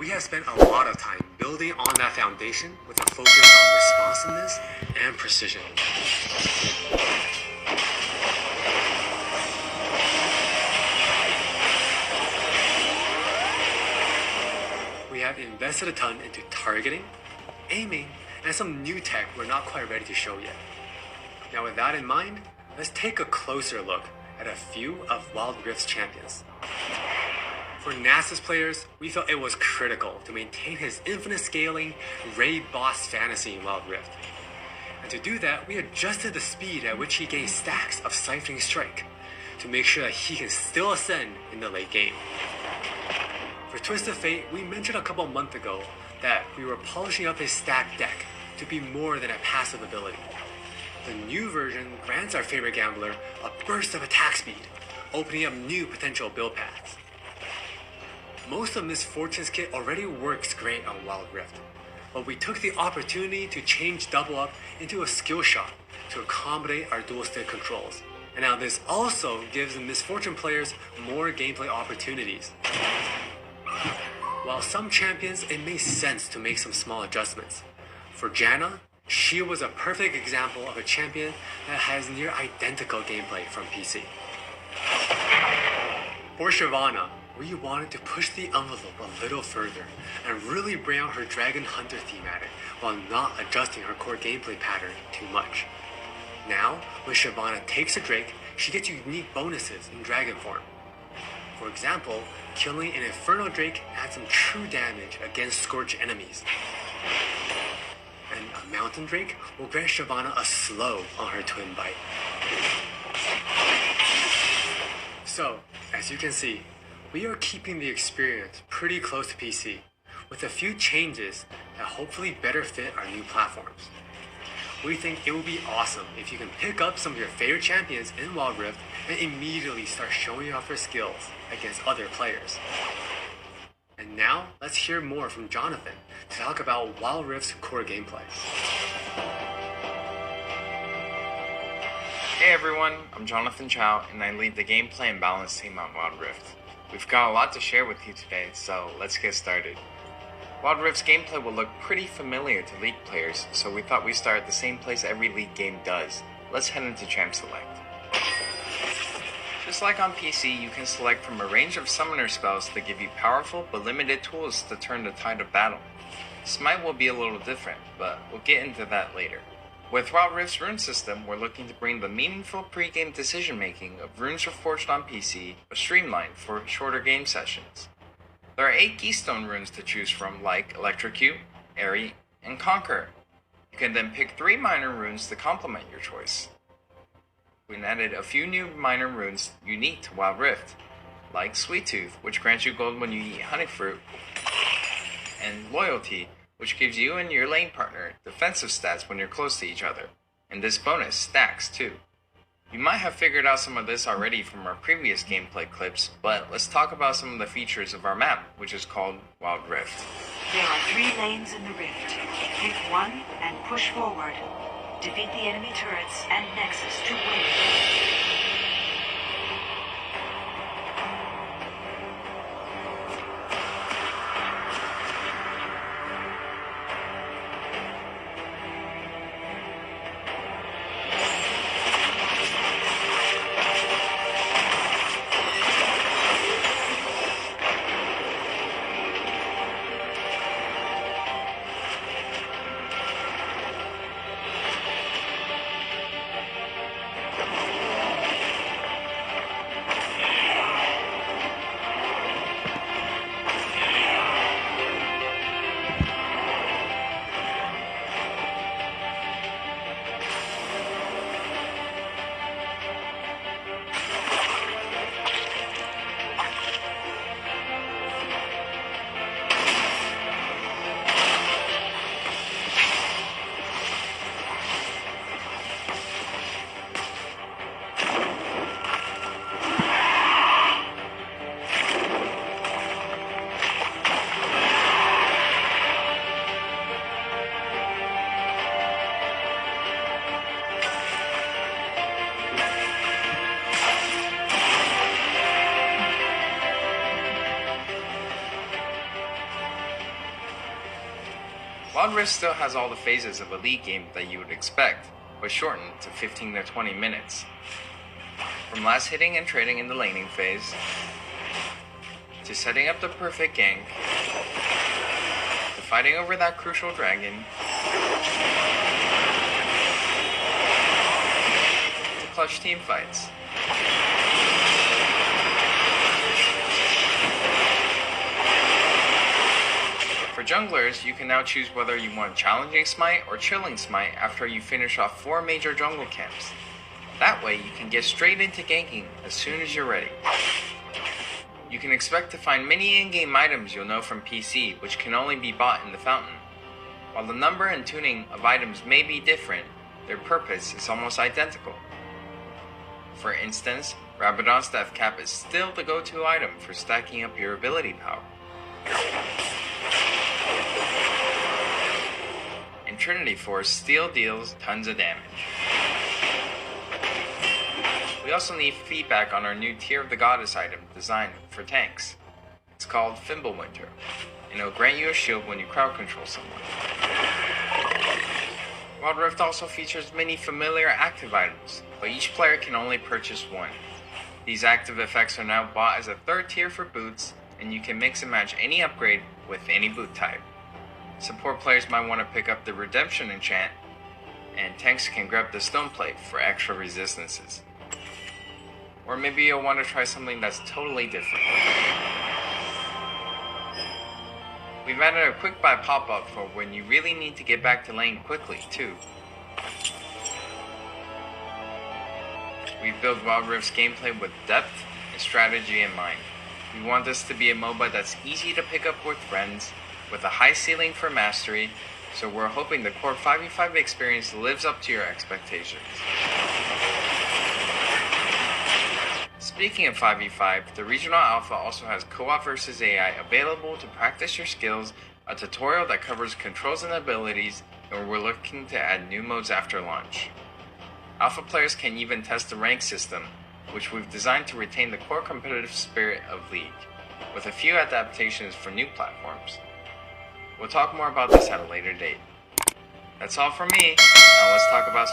we have spent a lot of time building on that foundation with a focus on responsiveness and precision. We have invested a ton into targeting, aiming, and some new tech we're not quite ready to show yet. Now with that in mind, let's take a closer look at a few of Wildrift's champions. For NEXUS players, we felt it was critical to maintain his infinite scaling raid boss fantasy in Wildrift. And to do that, we adjusted the speed at which he gains stacks of Siphoning Strike to make sure that he can still ascend in the late game. For Twisted Fate, we mentioned a couple months ago that we were polishing up his stack deck to be more than a passive ability. The new version grants our favorite gambler a burst of attack speed, opening up new potential build paths. Most of Miss Fortune's kit already works great on Wildrift, but we took the opportunity to change Double Up into a skill shot to accommodate our dual stick controls. And now this also gives Miss Fortune players more gameplay opportunities. While some champions, it made sense to make some small adjustments. For Janna, she was a perfect example of a champion that has near identical gameplay from PC. For Shyvana, we wanted to push the envelope a little further and really bring out her Dragon Hunter thematic while not adjusting her core gameplay pattern too much. Now, when Shyvana takes a Drake, she gets unique bonuses in Dragon form. For example, killing an Inferno Drake adds some true damage against Scorch enemies. And a Mountain Drake will grant Shyvana a slow on her Twin Bite. So, as you can see, we are keeping the experience pretty close to PC, with a few changes that hopefully better fit our new platforms. We think it would be awesome if you can pick up some of your favorite champions in Wildrift and immediately start showing off their skills against other players. And now, let's hear more from Jonathan to talk about Wildrift's core gameplay. Hey everyone, I'm Jonathan CHAO and I lead the gameplay and balance team on Wildrift. We've got a lot to share with you today, so let's get started. Wildrift's gameplay will look pretty familiar to League players, so we thought we'd start at the same place every League game does. Let's head into Champ Select. Just like on PC, you can select from a range of summoner spells that give you powerful but limited tools to turn the tide of battle. Smite will be a little different, but we'll get into that later. With Wildrift's rune system, we're looking to bring the meaningful pre-game decision-making of Runes Reforged on PC, a streamline for shorter game sessions. There are 8 keystone runes to choose from, like Electrocute, Airy, and Conquer. You can then pick 3 minor runes to complement your choice. We added a few new minor runes unique to Wildrift, like Sweet Tooth, which grants you gold when you eat honey fruit, and Loyalty, which gives you and your lane partner defensive stats when you're close to each other, and this bonus stacks too. You might have figured out some of this already from our previous gameplay clips, but let's talk about some of the features of our map, which is called Wildrift. There are 3 lanes in the rift. Pick one and push forward. Defeat the enemy turrets and Nexus to win. Wild Rift still has all the phases of a League game that you would expect, but shortened to 15 to 20 minutes. From last hitting and trading in the laning phase, to setting up the perfect gank, to fighting over that crucial dragon, to clutch team fights. For junglers, you can now choose whether you want Challenging Smite or Chilling Smite after you finish off 4 major jungle camps. That way, you can get straight into ganking as soon as you're ready. You can expect to find many in-game items you'll know from PC, which can only be bought in the fountain. While the number and tuning of items may be different, their purpose is almost identical. For instance, Rabadon's Death Cap is still the go-to item for stacking up your ability power. And Trinity Force still deals tons of damage. We also need feedback on our new Tear of the Goddess item designed for tanks. It's called Fimbulwinter, and it'll grant you a shield when you crowd control someone. Wildrift also features many familiar active items, but each player can only purchase one. These active effects are now bought as a 3rd tier for boots, and you can mix and match any upgrade with any boot type. Support players might want to pick up the Redemption enchant, and tanks can grab the Stone Plate for extra resistances. Or maybe you'll want to try something that's totally different. We've added a quick buy pop-up for when you really need to get back to lane quickly, too. We've built Wild Rift's gameplay with depth and strategy in mind. We want this to be a MOBA that's easy to pick up with friends, with a high ceiling for mastery, so we're hoping the core 5v5 experience lives up to your expectations. Speaking of 5v5, the Regional Alpha also has Co-op vs AI available to practice your skills, a tutorial that covers controls and abilities, and we're looking to add new modes after launch. Alpha players can even test the rank system, which we've designed to retain the core competitive spirit of League, with a few adaptations for new platforms. We'll talk more about this at a later date. That's all from me. Now let's talk about